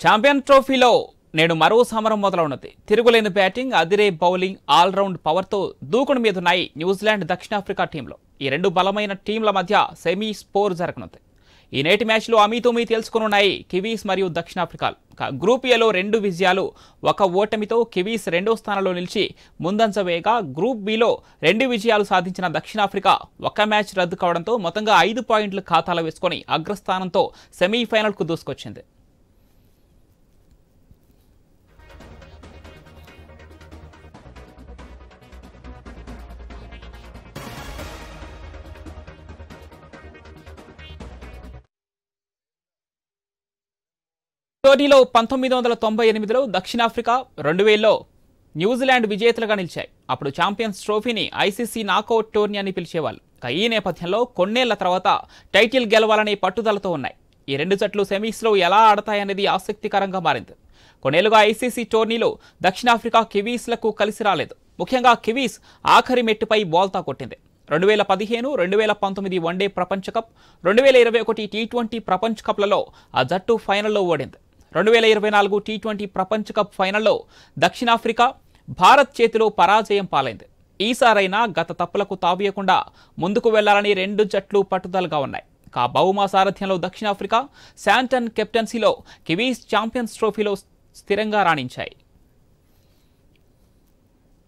Champion ట్రోఫీలో నేడు మరో సమరం మొదలవున్నది. తిరుగులేని బ్యాటింగ్, అదిరే బౌలింగ్, ఆల్రౌండ్ పవర్తో దూకుడు మీదున్నాయి న్యూజిలాండ్, దక్షిణాఫ్రికా టీంలో. ఈ రెండు బలమైన టీంల మధ్య సెమీ స్పోర్ జరగనుంది. ఈ నేటి మ్యాచ్లో అమీతుమీ తెలుసుకునున్నాయి కివీస్ మరియు దక్షిణాఫ్రికాలు. గ్రూప్ ఏలో 2 విజయాలు, 1 ఓటమితో కివీస్ 2వ స్థానంలో నిలిచి ముందంజ వేయగా, గ్రూప్ బిలో 2 విజయాలు సాధించిన దక్షిణాఫ్రికా 1 మ్యాచ్ రద్దు కావడంతో మొత్తంగా 5 పాయింట్లు ఖాతాలో వేసుకుని అగ్రస్థానంతో సెమీఫైనల్కు దూసుకొచ్చింది. టోర్నీలో 1998లో దక్షిణాఫ్రికా, 2000లో న్యూజిలాండ్ విజేతలుగా నిలిచాయి. అప్పుడు ఛాంపియన్స్ ట్రోఫీని ఐసీసీ నాకౌట్ టోర్నీ అని పిలిచేవాళ్ళు. ఈ నేపథ్యంలో కొన్నేళ్ల తర్వాత టైటిల్ గెలవాలనే పట్టుదలతో ఉన్నాయి. ఈ 2 జట్లు సెమీస్లో ఎలా ఆడతాయనేది ఆసక్తికరంగా మారింది. కొన్నేళ్లుగా ఐసీసీ టోర్నీలో దక్షిణాఫ్రికా కివీస్లకు కలిసి రాలేదు. ముఖ్యంగా కివీస్ ఆఖరి మెట్టుపై బోల్తా కొట్టింది. 2015, 2019 వన్డే ప్రపంచ కప్, 2021 టీ20 ప్రపంచ కప్లలో ఆ జట్టు ఫైనల్లో ఓడింది. 2024 టీ20 ప్రపంచ కప్ ఫైనల్లో దక్షిణాఫ్రికా భారత్ చేతిలో పరాజయం పాలైంది. ఈసారైనా గత తప్పులకు తావీయకుండా ముందుకు వెళ్లాలని 2 జట్లు పట్టుదలగా ఉన్నాయి. బౌమా సారథ్యంలో దక్షిణాఫ్రికా, శాంటన్ కెప్టెన్సీలో కివీస్ ఛాంపియన్స్ ట్రోఫీలో స్థిరంగా రాణించాయి.